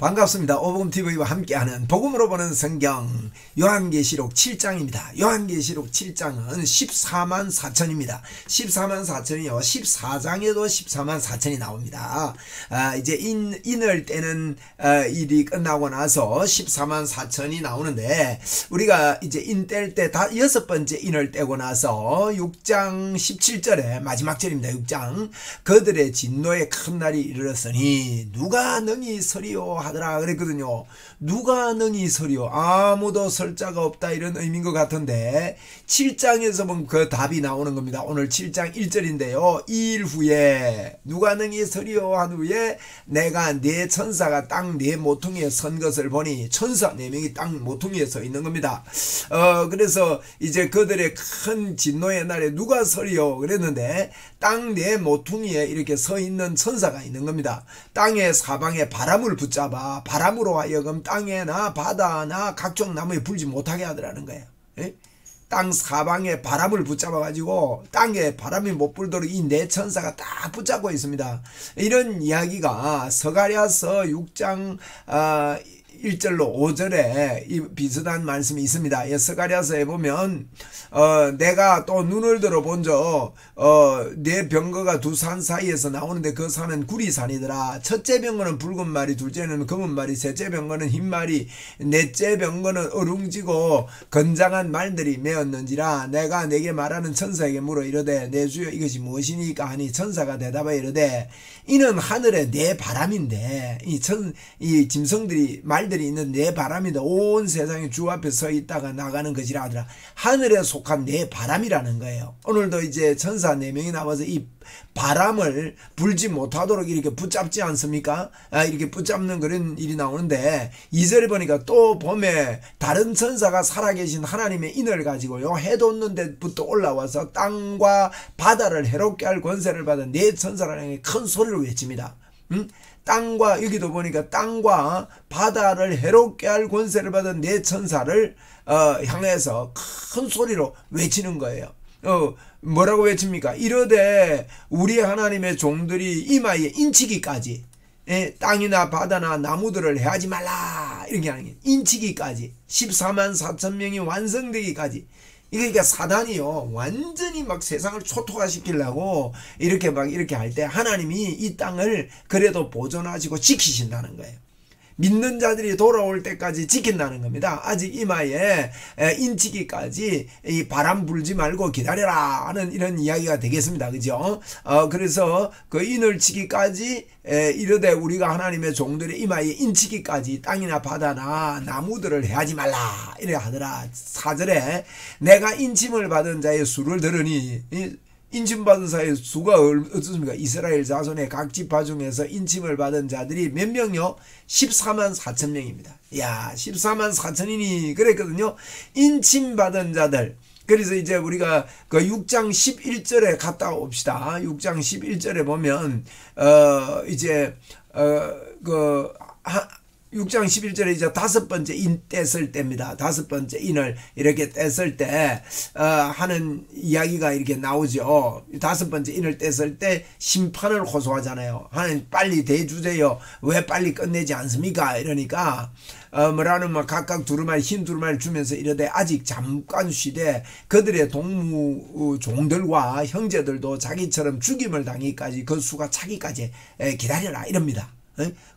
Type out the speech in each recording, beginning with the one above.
반갑습니다. 오복음TV와 함께하는 복음으로 보는 성경 요한계시록 7장입니다. 요한계시록 7장은 14만 4천입니다. 14만 4천이요. 14장에도 14만 4천이 나옵니다. 이제 인을 떼는 일이 끝나고 나서 14만 4천이 나오는데, 우리가 이제 인 뗄 때 다 6번째 인을 떼고 나서 6장 17절에 마지막 절입니다. 6장. 그들의 진노의 큰 날이 이르렀으니 누가 능히 서리요 하더라 그랬거든요. 누가 능히 서리요? 아무도 설 자가 없다, 이런 의미인 것 같은데 7장에서 보면 그 답이 나오는 겁니다. 오늘 7장 1절인데요. 2일 후에 누가 능히 서리요 한 후에 내가 네 천사가 땅 네 모퉁이에 선 것을 보니, 천사 4명이 땅 모퉁이에 서 있는 겁니다. 그래서 이제 그들의 큰 진노의 날에 누가 서리요 그랬는데, 땅 네 모퉁이에 이렇게 서 있는 천사가 있는 겁니다. 땅의 사방에 바람을 붙잡아 바람으로 하여금 땅에나 바다나 각종 나무에 불지 못하게 하더라는 거예요. 예? 땅 사방에 바람을 붙잡아 가지고 땅에 바람이 못 불도록 이 네 천사가 딱 붙잡고 있습니다. 이런 이야기가 스가랴서 6장 1절로 5절에 이 비슷한 말씀이 있습니다. 스가랴서에 보면 내가 또 눈을 들어 본저 네 병거가 두 산 사이에서 나오는데 그 산은 구리산이더라. 첫째 병거는 붉은 말이, 둘째는 검은 말이, 셋째 병거는 흰 말이, 넷째 병거는 어룽지고 건장한 말들이 메었는지라. 내가 내게 말하는 천사에게 물어 이르되 내 주여 이것이 무엇이니까 하니, 천사가 대답하여 이르되 이는 하늘의 네 바람인데, 이 짐승들이 말들이 있는 네 바람인데 온 세상에 주 앞에 서 있다가 나가는 것이라 하더라. 하늘에 속한 네 바람이라는 거예요. 오늘도 이제 천사 4명이 나와서 이 바람을 불지 못하도록 이렇게 붙잡지 않습니까? 이렇게 붙잡는 그런 일이 나오는데, 2절에 보니까 또 봄에 다른 천사가 살아계신 하나님의 인을 가지고요, 해 돋는 데부터 올라와서 땅과 바다를 해롭게 할 권세를 받은 네 천사라는 큰 소리를 외칩니다. 땅과, 여기도 보니까 땅과 바다를 해롭게 할 권세를 받은 네 천사를 향해서 큰 소리로 외치는 거예요. 뭐라고 외칩니까? 이르되 우리 하나님의 종들이 이마에 인치기까지, 땅이나 바다나 나무들을 해하지 말라, 이렇게 하는 게 인치기까지, 14만 4천 명이 완성되기까지. 그러니까 사단이요, 완전히 막 세상을 초토화시키려고 이렇게 할 때 하나님이 이 땅을 그래도 보존하시고 지키신다는 거예요. 믿는 자들이 돌아올 때까지 지킨다는 겁니다. 아직 이마에 인치기까지 이 바람 불지 말고 기다려라 하는 이런 이야기가 되겠습니다. 그죠? 그래서 그 인을 치기까지 이르되 우리가 하나님의 종들의 이마에 인치기까지 땅이나 바다나 나무들을 해하지 말라, 이래 하더라. 4절에 내가 인침을 받은 자의 수를 들으니, 인침받은 자의 수가 어떻습니까? 이스라엘 자손의 각 지파 중에서 인침을 받은 자들이 몇 명요? 14만 4천 명입니다. 야, 14만 4천이니 그랬거든요. 인침받은 자들. 그래서 이제 우리가 그 6장 11절에 갔다 옵시다. 6장 11절에 보면 6장 11절에 이제 5번째 인 뗐을 때입니다. 5번째 인을 이렇게 뗐을 때 하는 이야기가 이렇게 나오죠. 5번째 인을 뗐을 때 심판을 호소하잖아요. 하나님 빨리 대주세요. 왜 빨리 끝내지 않습니까? 이러니까 뭐라는 막 각각 두루마리, 흰 두루마리를 주면서 이르되 아직 잠깐 쉬되 그들의 동무 종들과 형제들도 자기처럼 죽임을 당기까지, 그 수가 차기까지 기다려라, 이럽니다.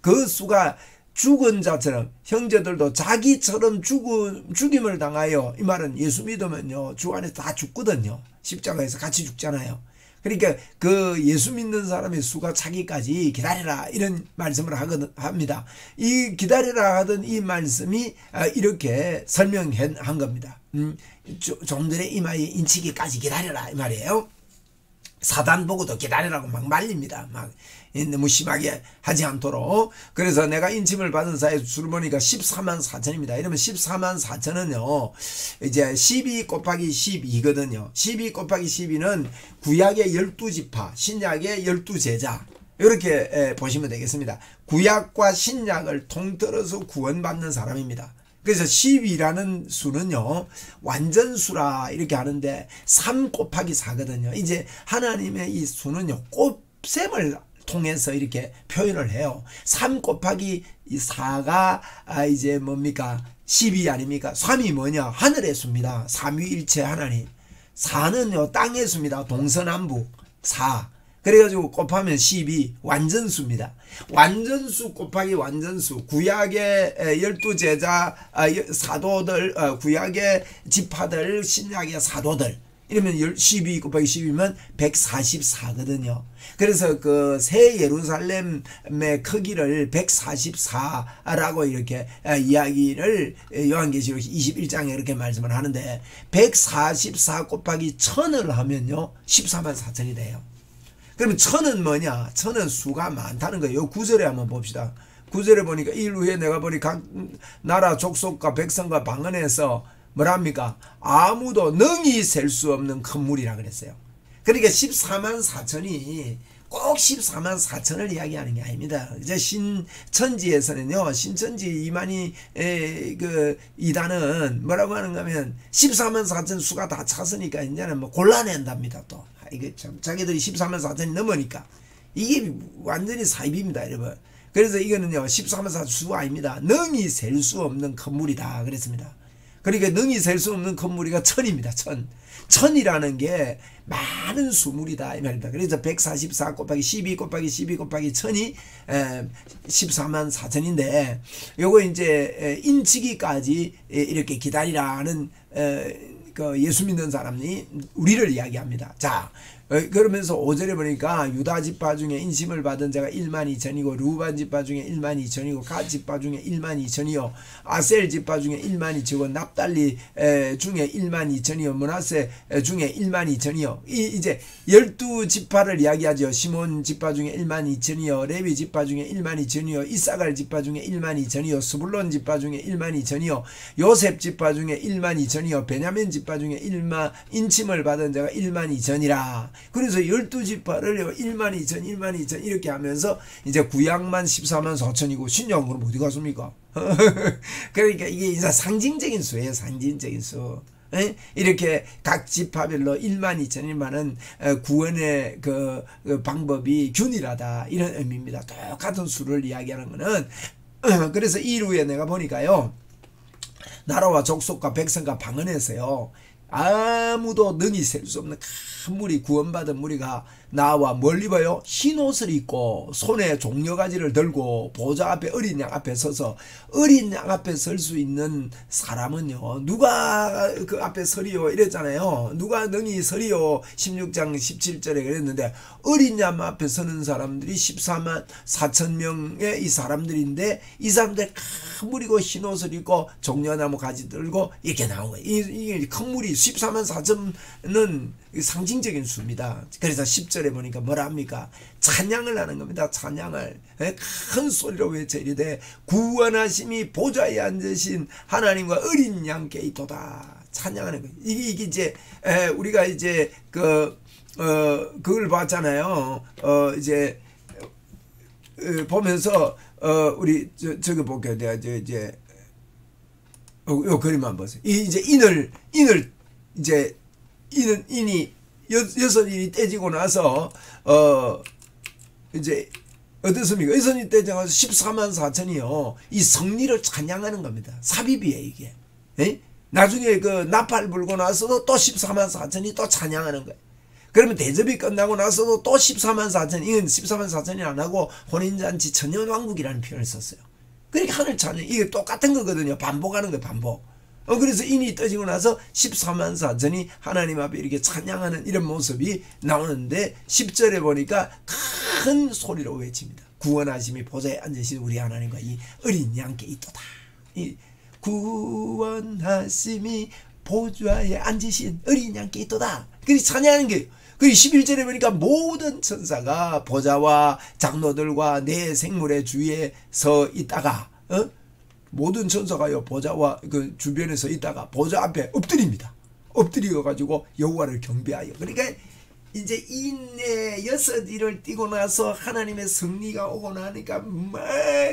그 수가 죽은 자처럼, 형제들도 자기처럼 죽임을 당하여, 이 말은 예수 믿으면요 주 안에서 다 죽거든요. 십자가에서 같이 죽잖아요. 그러니까 그 예수 믿는 사람의 수가 차기까지 기다려라, 이런 말씀을 합니다. 이 기다려라 하던 이 말씀이 이렇게 설명한 겁니다. 종들의 이마에 인치기까지 기다려라, 이 말이에요. 사단 보고도 기다리라고 막 말립니다. 막 너무 심하게 하지 않도록. 그래서 내가 인침을 받은 자의 수를 보니까 14만 4천입니다. 이러면 14만 4천은요 이제 12 곱하기 12거든요. 12 곱하기 12는 구약의 12지파, 신약의 12제자, 이렇게 보시면 되겠습니다. 구약과 신약을 통틀어서 구원받는 사람입니다. 그래서 10이라는 수는요 완전수라 이렇게 하는데 3 곱하기 4거든요. 이제 하나님의 이 수는요 곱셈을 통해서 이렇게 표현을 해요. 3 곱하기 4가 이제 뭡니까? 12 아닙니까? 3이 뭐냐? 하늘의 수입니다. 삼위일체 하나님. 4는요 땅의 수입니다. 동서남북 4. 그래가지고 곱하면 12 완전수입니다. 완전수 곱하기 완전수. 구약의 12제자 사도들, 구약의 지파들, 신약의 사도들. 이러면 12 곱하기 12면 144거든요. 그래서 그 새 예루살렘의 크기를 144라고 이렇게 이야기를 요한계시록 21장에 이렇게 말씀을 하는데 144 곱하기 1000을 하면요 14만 4천이 돼요. 그러면 1000은 뭐냐? 1000은 수가 많다는 거예요. 9절에 한번 봅시다. 9절에 보니까 일 후에 내가 보니 각 나라 족속과 백성과 방언에서 뭐랍니까? 아무도 능히 셀 수 없는 큰 물이라 그랬어요. 그러니까 14만 4천이 꼭 14만 4천을 이야기하는 게 아닙니다. 이제 신천지에서는요, 신천지 이만희 그 이단은 뭐라고 하는가 하면 14만 4천 수가 다 찼으니까 이제는 뭐 골라낸답니다. 또 이게 참 자기들이 14만 4천이 넘으니까 이게 완전히 사입입니다, 여러분. 그래서 이거는요 14만 4천 수가 아닙니다. 능히 셀 수 없는 큰 물이다 그랬습니다. 그러니까 능히 셀 수 없는 건물이가 1000입니다. 1000. 1000이라는 게 많은 수물이다 이 말입니다. 그래서 144 곱하기 12 곱하기 12 곱하기 1000이 14만 4천인데 요거 이제 인치기까지 이렇게 기다리라는 그 예수 믿는 사람이 우리를 이야기합니다. 자, 그러면서 5절에 보니까 유다 지파 중에 인심을 받은 자가 1만 2천이고 루반 지파 중에 1만 2천이고 갓 지파 중에 1만 2천이요 아셀 지파 중에 1만 2천이고 납달리 중에 1만 2천이요 므낫세 중에 1만 2천이요 이제 12지파를 이야기하죠. 시몬 지파 중에 1만 2천이요 레위 지파 중에 1만 2천이요 이사갈 지파 중에 1만 2천이요 스불론 지파 중에 1만 2천이요 요셉 지파 중에 1만 2천이요 베냐민 지파 중에 1만 인침을 받은 자가 1만 2천이라. 그래서 12지파를 1만 2천 1만 2천 이렇게 하면서 이제 구약만 14만 4천이고 신약은 그럼 어디 갔습니까? 그러니까 이게 이제 상징적인 수예요. 상징적인 수. 이렇게 각 지파별로 1만 2천이면은 구원의 그 방법이 균일하다 이런 의미입니다. 똑같은 수를 이야기하는 거는 그래서 이후에 내가 보니까요 나라와 족속과 백성과 방언에서요 아무도 능히 셀 수 없는 큰 무리 구원받은 무리가 나와 멀리 봐요 흰 옷을 입고 손에 종려가지를 들고 보좌 앞에 어린 양 앞에 서서 어린 양 앞에 설 수 있는 사람은요 누가 그 앞에 서리요 이랬잖아요. 누가 능히 서리요 16장 17절에 그랬는데 어린 양 앞에 서는 사람들이 14만 4천 명의 이 사람들인데 이 사람들 큰 무리고 흰 옷을 입고 종려나무 가지 들고 이렇게 나온 거예요. 이게 큰 무리 14만 4천은 상징적인 수입니다. 그래서 10절에 보니까 뭐라 합니까? 찬양을 하는 겁니다. 찬양을 큰 소리로 외쳐 이르되 구원하심이 보좌에 앉으신 하나님과 어린 양께 있도다. 찬양하는 거예요. 이게 이제 우리가 이제 그걸 봤잖아요. 이제 보면서 우리 저기 볼게요. 내가 이제 요 그림만 보세요. 이제 인을 이제 인이 여섯 인이 떼지고 나서 이제 어떻습니까? 여섯이 떼지고 나서 14만 4천이요 이 성리를 찬양하는 겁니다. 삽입이에요 이게. 나중에 그 나팔 불고 나서도 또 14만 4천이 또 찬양하는 거예요. 그러면 대접이 끝나고 나서도 또 14만 4천 이건 14만 4천이 안 하고 혼인잔치 천년왕국이라는 표현을 썼어요. 그러니까 하늘 찬양 이게 똑같은 거거든요. 반복하는 거예요. 반복. 그래서 인이 떠지고 나서 14만 4천이 하나님 앞에 이렇게 찬양하는 이런 모습이 나오는데 10절에 보니까 큰 소리로 외칩니다. 구원하심이 보좌에 앉으신 우리 하나님과 이 어린 양께 있도다. 이 구원하심이 보좌에 앉으신 어린 양께 있도다. 그래서 찬양하는 게 그 11절에 보니까 모든 천사가 보좌와 장로들과 내 생물의 주위에 서 있다가 모든 천사가요 보좌와 그 주변에 서 있다가 보좌 앞에 엎드립니다. 엎드려 가지고 여호와를 경배하여. 그러니까 이제 인내 여섯 일을 띄고 나서 하나님의 승리가 오고 나니까 막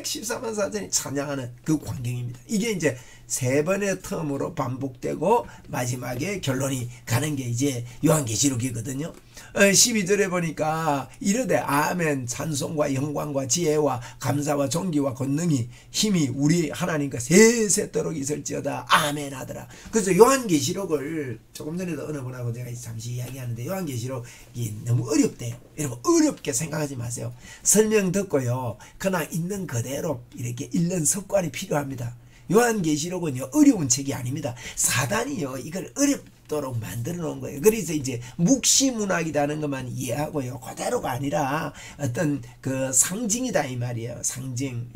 14만 4천이 찬양하는 그 광경입니다. 이게 이제 세 번의 텀으로 반복되고 마지막에 결론이 가는 게 이제 요한계시록이거든요. 12절에 보니까 이르되 아멘 찬송과 영광과 지혜와 감사와 존귀와 권능이 힘이 우리 하나님과 세세토록 있을지어다 아멘 하더라. 그래서 요한계시록을 조금 전에도 어느 분하고 제가 잠시 이야기하는데 요한계시록이 너무 어렵대요. 여러분 어렵게 생각하지 마세요. 설명 듣고요 그냥 있는 그대로 이렇게 읽는 습관이 필요합니다. 요한계시록은요 어려운 책이 아닙니다. 사단이요 이걸 어렵도록 만들어 놓은 거예요. 그래서 이제 묵시문학이라는 것만 이해하고요 그대로가 아니라 어떤 그 상징이다 이 말이에요. 상징,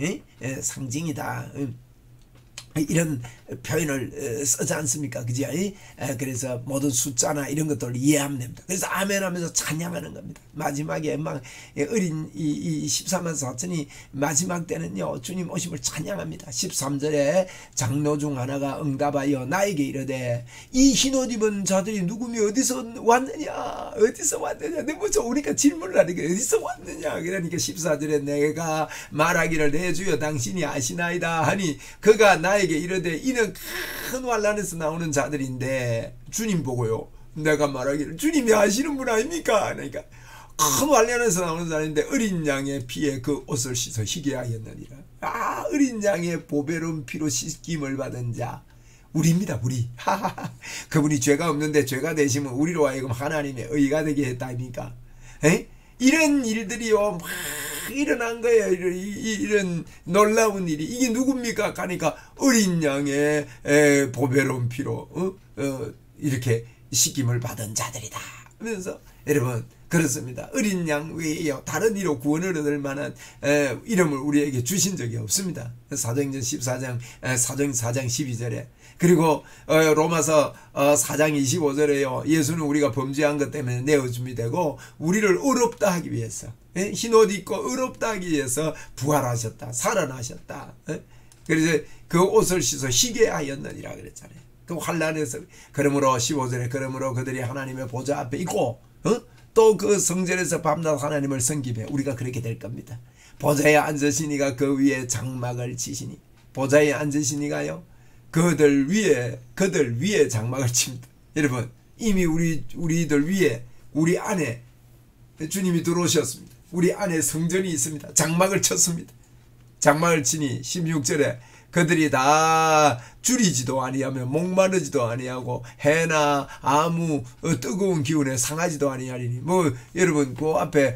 상징이다. 이런 표현을 쓰지 않습니까? 그죠? 그래서 모든 숫자나 이런 것들을 이해하면 됩니다. 그래서 아멘 하면서 찬양하는 겁니다. 마지막에 막 어린 이 14만 4천이 마지막 때는요 주님 오심을 찬양합니다. 13절에 장로 중 하나가 응답하여 나에게 이르되 이 흰옷 입은 자들이 누구며 어디서 왔느냐 어디서 왔느냐 너무저 우리가 질문을 하니까 어디서 왔느냐 그러니까 14절에 내가 말하기를 내 주여 당신이 아시나이다 하니 그가 나에게 이르되 이는 큰 환난에서 나오는 자들인데 주님 보고요 내가 말하기를 주님이 아시는 분 아닙니까? 그러니까 큰 환난에서 나오는 자인데 어린 양의 피에 그 옷을 씻어 희게 하였느니라. 어린 양의 보배로운 피로 씻김을 받은 자 우리입니다. 우리. 그분이 죄가 없는데 죄가 되시면 우리로 하여금 하나님의 의가 되게 했다 아닙니까? 이런 일들이요 막 일어난 거예요. 이런 놀라운 일이 이게 누굽니까? 하니까 어린 양의 보배로운 피로 이렇게 씻김을 받은 자들이다 하면서 여러분 그렇습니다. 어린 양 외에요 다른 이로 구원을 얻을 만한 이름을 우리에게 주신 적이 없습니다. 사도행전 14장 사도행전 4장 12절에 그리고 로마서 4장 25절에요 예수는 우리가 범죄한 것 때문에 내어줌이 되고 우리를 의롭다 하기 위해서 흰옷 입고 의롭다 하기 위해서 부활하셨다 살아나셨다. 그래서 그 옷을 씻어 희게 하였느니라 그랬잖아요. 그 환난에서 그러므로 15절에 그러므로 그들이 하나님의 보좌 앞에 있고 또 그 성전에서 밤낮 하나님을 섬기며 우리가 그렇게 될 겁니다. 보좌에 앉으시니가 그 위에 장막을 치시니 보좌에 앉으시니가요 그들 위에 장막을 칩니다. 여러분 이미 우리들 위에 우리 안에 주님이 들어오셨습니다. 우리 안에 성전이 있습니다. 장막을 쳤습니다. 장막을 치니 16절에 그들이 다 줄이지도 아니하며 목마르지도 아니하고 해나 아무 뜨거운 기운에 상하지도 아니하리니 여러분 그 앞에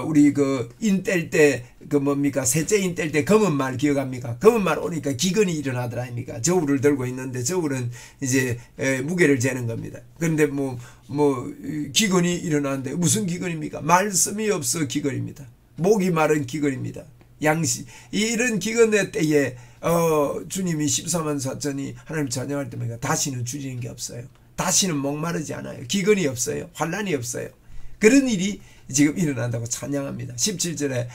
우리 그 인 뗄 때 그 뭡니까 셋째 인 뗄 때 검은 말 기억합니까? 검은 말 오니까 기근이 일어나더라 아닙니까? 저울을 들고 있는데 저울은 이제 무게를 재는 겁니다. 그런데 기근이 일어나는데 무슨 기근입니까? 말씀이 없어 기근입니다. 목이 마른 기근입니다. 이런 기근의 때에 주님이 14만 4천이 하나님 찬양할 때마다 다시는 줄이는 게 없어요. 다시는 목마르지 않아요. 기근이 없어요. 환난이 없어요. 그런 일이 지금 일어난다고 찬양합니다. 17절에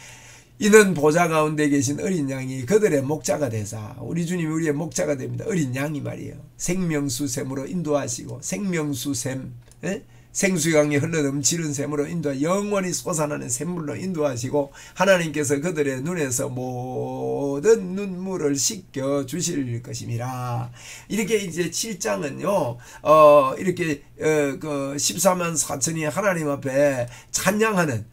이는 보좌 가운데 계신 어린 양이 그들의 목자가 되사 우리 주님이 우리의 목자가 됩니다. 어린 양이 말이에요. 생명수샘으로 인도하시고 생명수샘 생수강이 흘러넘치는 샘으로 인도하 영원히 솟아나는 샘물로 인도하시고 하나님께서 그들의 눈에서 모든 눈물을 씻겨 주실 것입니다. 이렇게 이제 7장은요 이렇게 그 14만 4천이 하나님 앞에 찬양하는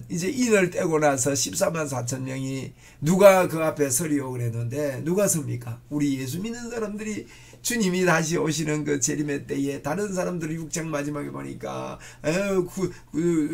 이제 인을 떼고 나서 14만 4천 명이 누가 그 앞에 서리오 그랬는데 누가 섭니까? 우리 예수 믿는 사람들이 주님이 다시 오시는 그 재림의 때에 다른 사람들이 6장 마지막에 보니까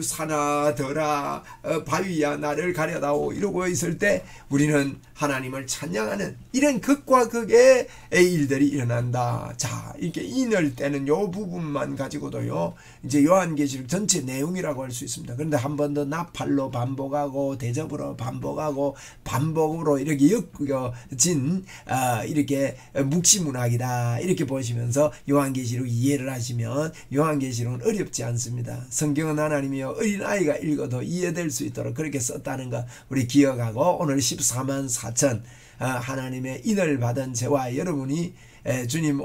사나 더라 바위야 나를 가려다오 이러고 있을 때 우리는 하나님을 찬양하는 이런 극과 극의 일들이 일어난다. 자 이렇게 인을 떼는 요 부분만 가지고도요 이제 요한계시록 전체 내용이라고 할 수 있습니다. 그런데 한 번 더 나팔로 반복하고 대접으로 반복하고 반복으로 이렇게 엮여진 이렇게 묵시문학이다. 이렇게 보시면서 요한계시록 이해를 하시면 요한계시록은 어렵지 않습니다. 성경은 하나님이요 어린아이가 읽어도 이해될 수 있도록 그렇게 썼다는 거 우리 기억하고 오늘 14만 4천 하나님의 인을 받은 저와 여러분이 주님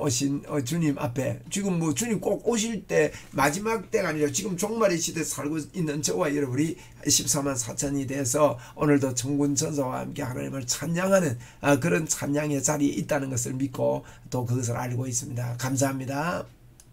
주님 앞에 지금 주님 꼭 오실 때 마지막 때가 아니라 지금 종말의 시대에 살고 있는 저와 여러분이 14만 4천이 돼서 오늘도 천군 천사와 함께 하나님을 찬양하는 그런 찬양의 자리에 있다는 것을 믿고 또 그것을 알고 있습니다. 감사합니다.